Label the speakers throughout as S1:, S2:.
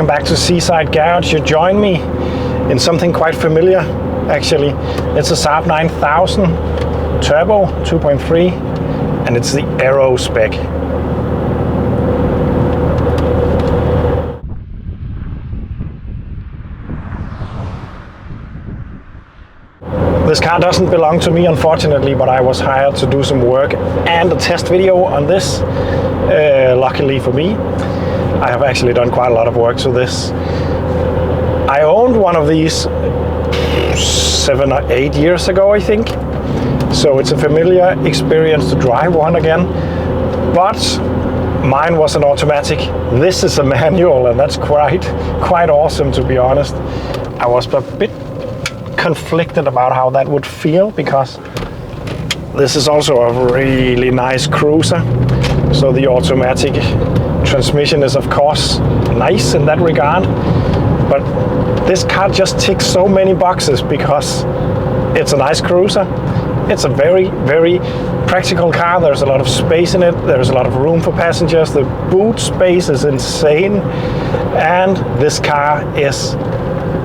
S1: back to Seaside Garage. You join me in something quite familiar, actually. It's a Saab 9000 Turbo 2.3, and it's the AERO spec. This car doesn't belong to me, unfortunately, but I was hired to do some work and a test video on this. Luckily for me, I have actually done quite a lot of work to this. I owned one of these 7 or 8 years ago, I think. So it's a familiar experience to drive one again. But mine was an automatic. This is a manual, and that's quite awesome, to be honest. I was a bit conflicted about how that would feel, because this is also a really nice cruiser. So the automatic transmission is of course nice in that regard, but this car just ticks so many boxes because it's a nice cruiser. It's a very, very practical car. There's a lot of space in it. There's a lot of room for passengers. The boot space is insane, and this car is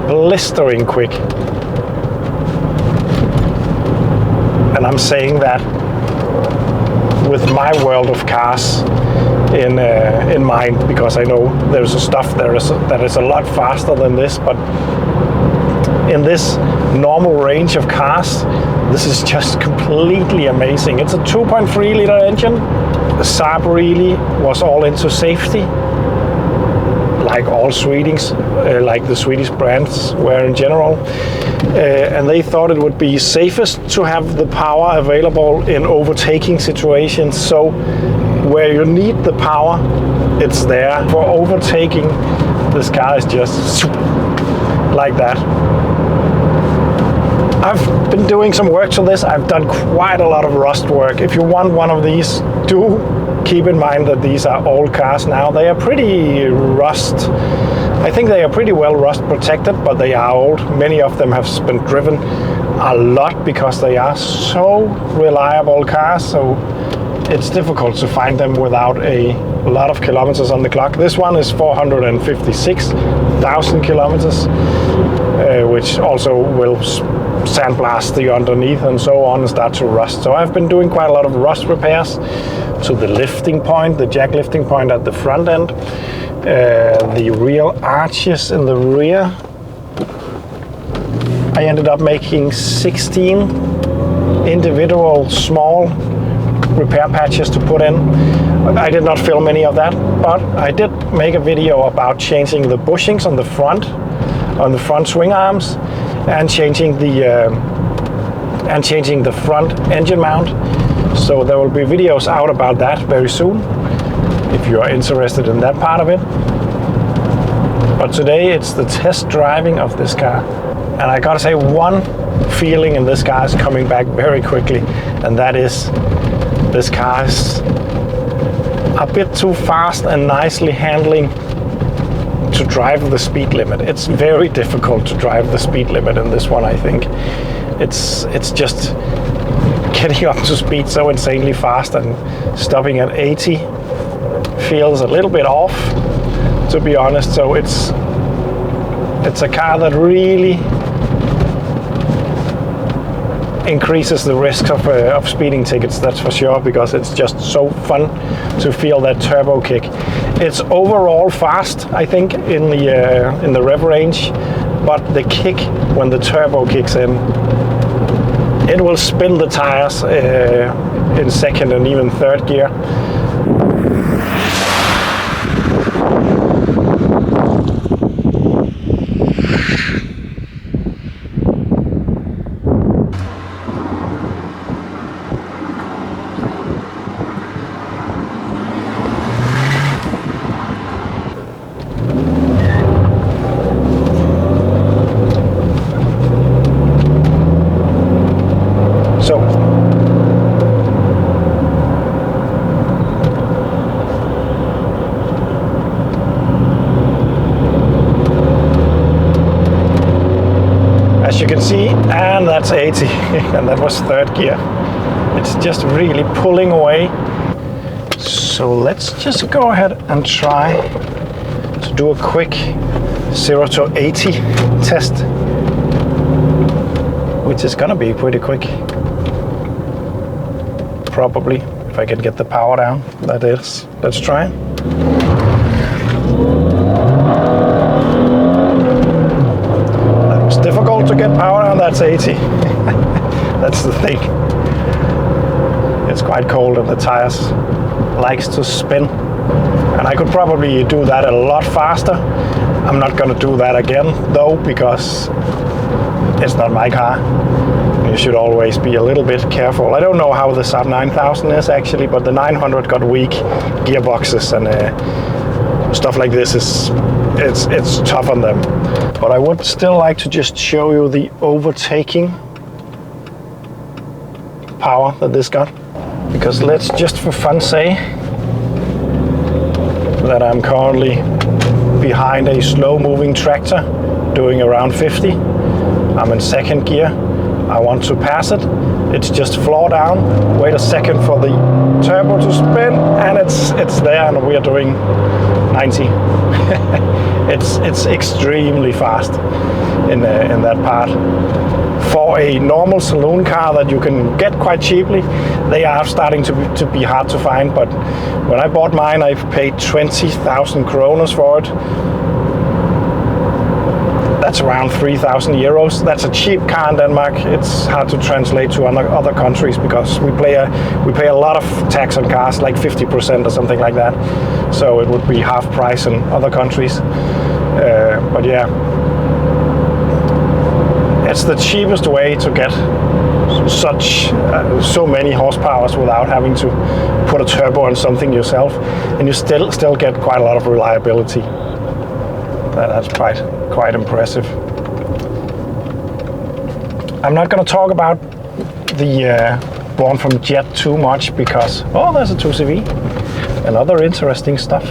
S1: blistering quick. And I'm saying that with my world of cars in mind, because I know there's stuff that is a lot faster than this, but in this normal range of cars, this is just completely amazing. It's a 2.3 liter engine. Saab really was all into safety, like all Swedes, like the Swedish brands were in general. And they thought it would be safest to have the power available in overtaking situations. So where you need the power, it's there. For overtaking, this car is just like that. I've been doing some work to this. I've done quite a lot of rust work. If you want one of these, do keep in mind that these are old cars now. They are pretty rust. I think they are pretty well rust protected, but they are old. Many of them have been driven a lot because they are so reliable cars. So it's difficult to find them without a lot of kilometers on the clock. This one is 456,000 kilometers, which also will sandblast the underneath and so on and start to rust. So I've been doing quite a lot of rust repairs to the lifting point, the jack lifting point at the front end, the real arches in the rear. I ended up making 16 individual small repair patches to put in. I did not film any of that, but I did make a video about changing the bushings on the front swing arms, and changing the front engine mount. So there will be videos out about that very soon, if you are interested in that part of it. But today it's the test driving of this car. And I gotta say, one feeling in this car is coming back very quickly, and that is this car is a bit too fast and nicely handling to drive the speed limit. It's very difficult to drive the speed limit in this one, I think. It's just getting up to speed so insanely fast, and stopping at 80 feels a little bit off, to be honest. So it's a car that really increases the risk of speeding tickets, that's for sure, because it's just so fun to feel that turbo kick. It's overall fast, I think, in the rev range, but the kick when the turbo kicks in, it will spin the tires in second and even third gear. So as you can see, and that's 80, and that was third gear. It's just really pulling away. So let's just go ahead and try to do a quick 0 to 80 test, which is gonna be pretty quick. Probably, if I can get the power down, that is. Let's try. That was difficult to get power down, that's 80. That's the thing. It's quite cold and the tires likes to spin. And I could probably do that a lot faster. I'm not gonna do that again though, because it's not my car. You should always be a little bit careful. I don't know how the Saab 9000 is actually, but the 900 got weak gearboxes and stuff like this it's tough on them. But I would still like to just show you the overtaking power that this got. Because let's just for fun say that I'm currently behind a slow moving tractor doing around 50. I'm in second gear. I want to pass it. It's just floor down. Wait a second for the turbo to spin, and it's there, and we are doing 90. It's extremely fast in that part. For a normal saloon car that you can get quite cheaply, they are starting to be hard to find. But when I bought mine, I paid 20,000 kroner for it. That's around 3,000 euros. That's a cheap car in Denmark. It's hard to translate to other countries because we pay a lot of tax on cars, like 50% or something like that. So it would be half price in other countries. But yeah, it's the cheapest way to get so many horsepowers without having to put a turbo on something yourself, and you still get quite a lot of reliability. That's quite impressive. I'm not going to talk about the Born from Jet too much because there's a 2CV and other interesting stuff.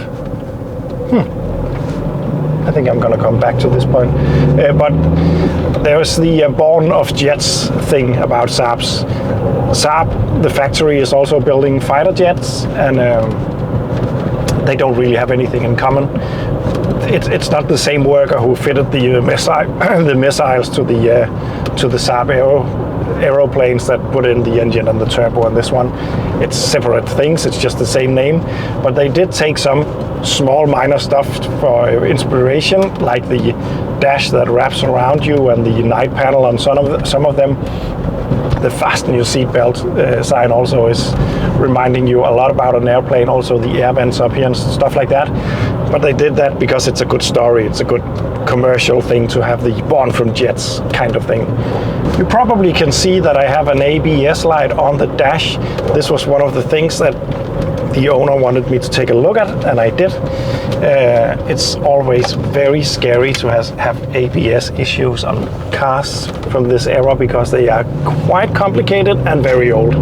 S1: I think I'm going to come back to this point. But there's the Born of Jets thing about Saabs. Saab, the factory, is also building fighter jets, and they don't really have anything in common. It's not the same worker who fitted the missiles to the Saab aeroplanes that put in the engine and the turbo and this one. It's separate things, it's just the same name, but they did take some small minor stuff for inspiration, like the dash that wraps around you and the night panel on some of them. The fasten your seatbelt sign also is reminding you a lot about an airplane, also the air vents up here and stuff like that. But they did that because it's a good story, it's a good commercial thing to have the Born from Jets kind of thing. You probably can see that I have an ABS light on the dash. This was one of the things that the owner wanted me to take a look at, and I did. It's always very scary to have ABS issues on cars from this era because they are quite complicated and very old,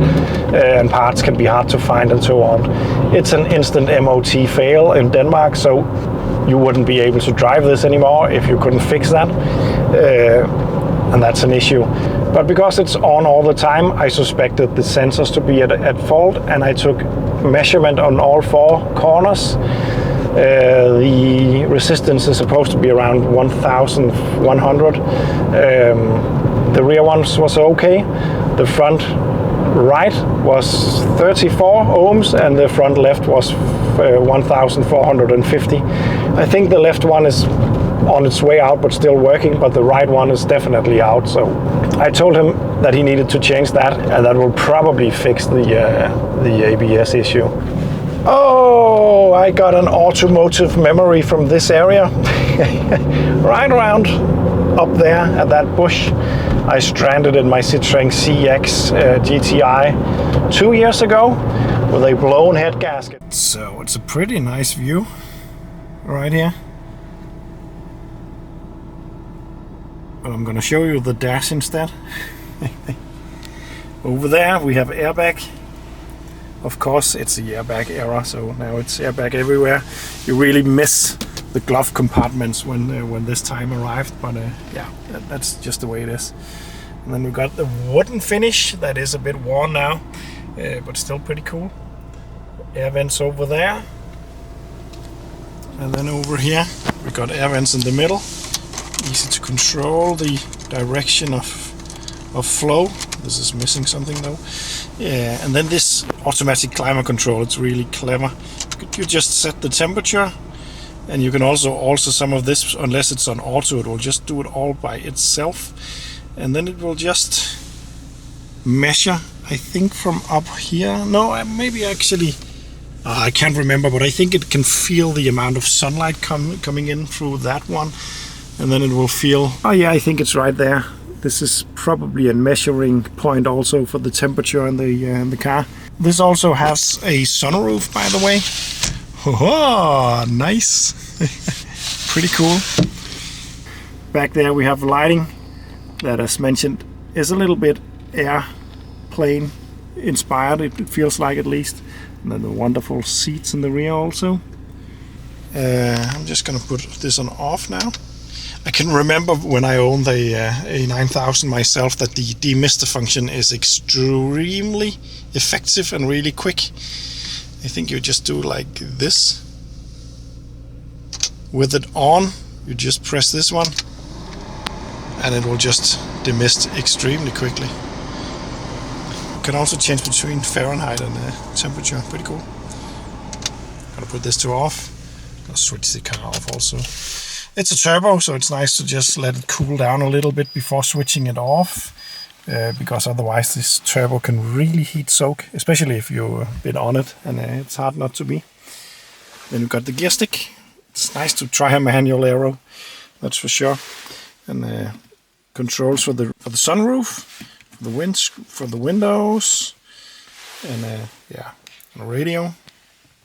S1: and parts can be hard to find and so on. It's an instant MOT fail in Denmark, so you wouldn't be able to drive this anymore if you couldn't fix that, and that's an issue. But because it's on all the time, I suspected the sensors to be at fault, and I took measurement on all four corners. The resistance is supposed to be around 1,100. The rear ones was okay. The front right was 34 ohms and the front left was 1,450. I think the left one is on its way out but still working, but the right one is definitely out. So I told him that he needed to change that, and that will probably fix the ABS issue. Oh, I got an automotive memory from this area. Right around up there at that bush, I stranded in my Citroen CX GTI 2 years ago with a blown head gasket. So it's a pretty nice view right here. But I'm gonna show you the dash instead. Over there we have airbag. Of course, it's the airbag era, so now it's airbag everywhere. You really miss the glove compartments when this time arrived, but yeah, that's just the way it is. And then we got the wooden finish that is a bit worn now, but still pretty cool. Air vents over there. And then over here we got air vents in the middle, easy to control the direction of flow. This is missing something though. Yeah, and then this automatic climate control, it's really clever. You just set the temperature, and you can also alter some of this. Unless it's on auto, it will just do it all by itself, and then it will just measure, I think, from up here. No, maybe actually I can't remember, but I think it can feel the amount of sunlight coming in through that one, and then it will feel, oh yeah, I think it's right there. This is probably a measuring point also for the temperature in the car. This also has a sunroof, by the way. Oh, nice. Pretty cool. Back there we have lighting that, as mentioned, is a little bit airplane inspired, it feels like, at least. And then the wonderful seats in the rear also. I'm just gonna put this on off now. I can remember when I owned the A9000 myself that the demister function is extremely effective and really quick. I think you just do like this. With it on, you just press this one and it will just demist extremely quickly. You can also change between Fahrenheit and temperature, pretty cool. Gonna put this to off. Gonna switch the car off also. It's a turbo, so it's nice to just let it cool down a little bit before switching it off, because otherwise this turbo can really heat soak, especially if you've been on it, and it's hard not to be. Then we've got the gear stick. It's nice to try a manual AERO, that's for sure. And controls for the sunroof, for the windows, and yeah, a radio.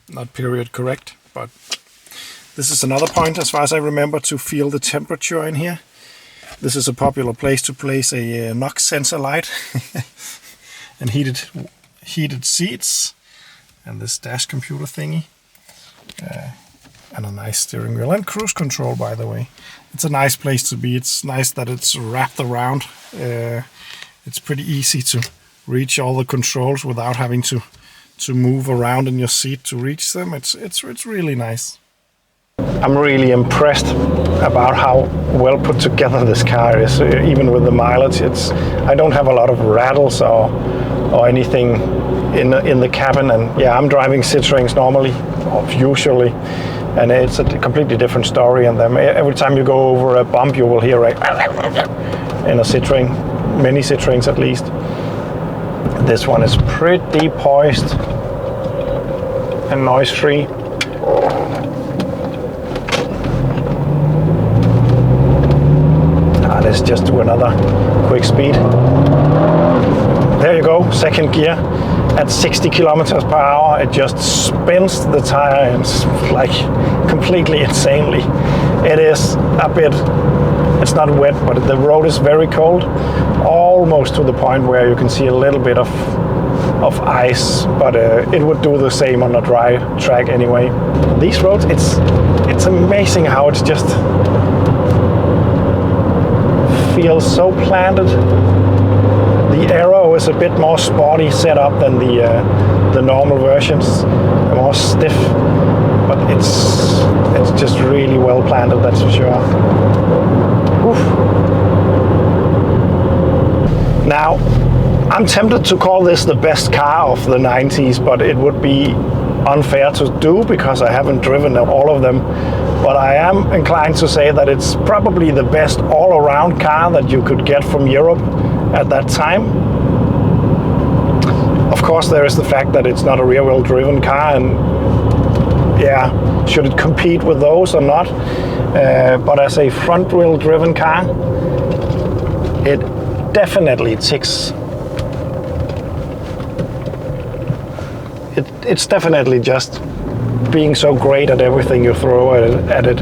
S1: Not period correct, but this is another point, as far as I remember, to feel the temperature in here. This is a popular place to place a NOx sensor light and heated seats, and this dash computer thingy, and a nice steering wheel and cruise control, by the way. It's a nice place to be. It's nice that it's wrapped around. It's pretty easy to reach all the controls without having to move around in your seat to reach them. It's really nice. I'm really impressed about how well put together this car is, even with the mileage. I don't have a lot of rattles or anything in the cabin, and yeah, I'm driving Citroens normally, or usually, and it's a completely different story in them. Every time you go over a bump, you will hear in a Citroen, many Citroens at least. This one is pretty poised and noise-free. Let's just do another quick speed. There you go, second gear at 60 kilometers per hour. It just spins the tire and like completely insanely. It is a bit, it's not wet, but the road is very cold, almost to the point where you can see a little bit of ice, but it would do the same on a dry track anyway. These roads, it's amazing how it's just feels so planted. The AERO is a bit more sporty setup than the normal versions, more stiff, but it's just really well planted, that's for sure. Oof. Now, I'm tempted to call this the best car of the 90s, but it would be unfair to do because I haven't driven all of them. But I am inclined to say that it's probably the best all-around car that you could get from Europe at that time. Of course, there is the fact that it's not a rear-wheel driven car, and yeah, should it compete with those or not? But as a front-wheel driven car, it definitely ticks. It's definitely just being so great at everything you throw at it.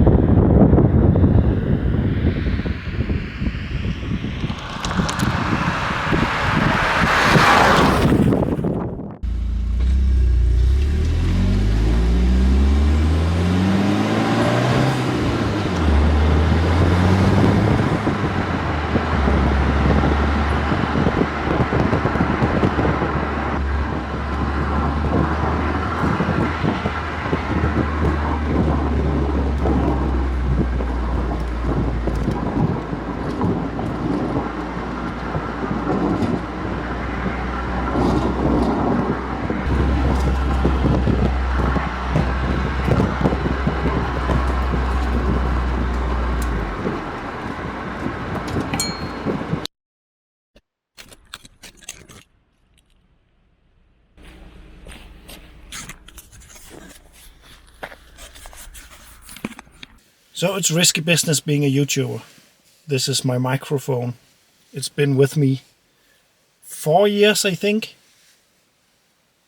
S1: So it's risky business being a YouTuber. This is my microphone. It's been with me 4 years, I think.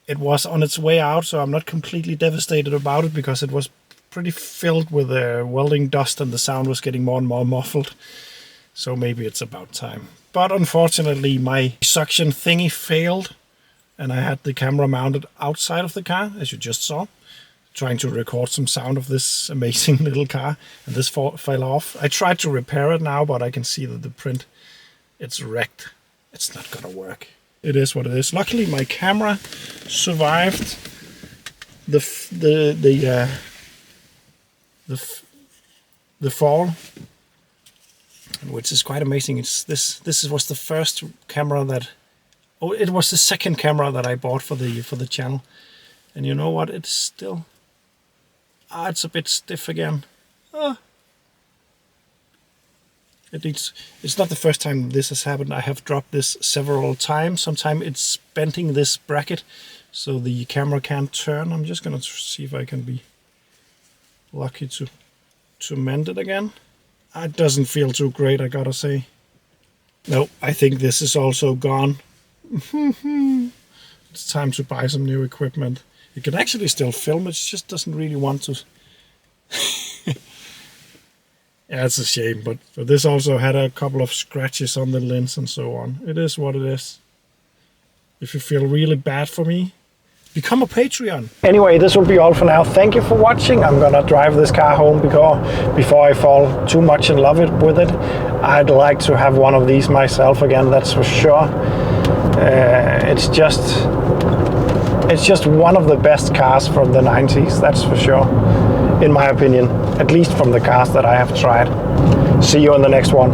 S1: It was on its way out, so I'm not completely devastated about it because it was pretty filled with welding dust and the sound was getting more and more muffled. So maybe it's about time. But unfortunately, my suction thingy failed and I had the camera mounted outside of the car, as you just saw, trying to record some sound of this amazing little car, and this fell off. I tried to repair it now, but I can see that the print, it's wrecked. It's not gonna work. It is what it is. Luckily, my camera survived the fall, which is quite amazing. It's this was the first camera that, oh, it was the second camera that I bought for the channel, and you know what? It's still, it's a bit stiff again. It's not the first time this has happened. I have dropped this several times. Sometimes it's bending this bracket so the camera can't turn. I'm just gonna see if I can be lucky to mend it again. It doesn't feel too great, I gotta say. No, I think this is also gone. It's time to buy some new equipment. It can actually still film, it just doesn't really want to. Yeah, it's a shame, but this also had a couple of scratches on the lens and so on. It is what it is. If you feel really bad for me, become a Patreon. Anyway, this will be all for now. Thank you for watching. I'm gonna drive this car home before I fall too much in love with it. I'd like to have one of these myself again, that's for sure. It's just one of the best cars from the 90s, that's for sure. In my opinion, at least from the cars that I have tried. See you in the next one.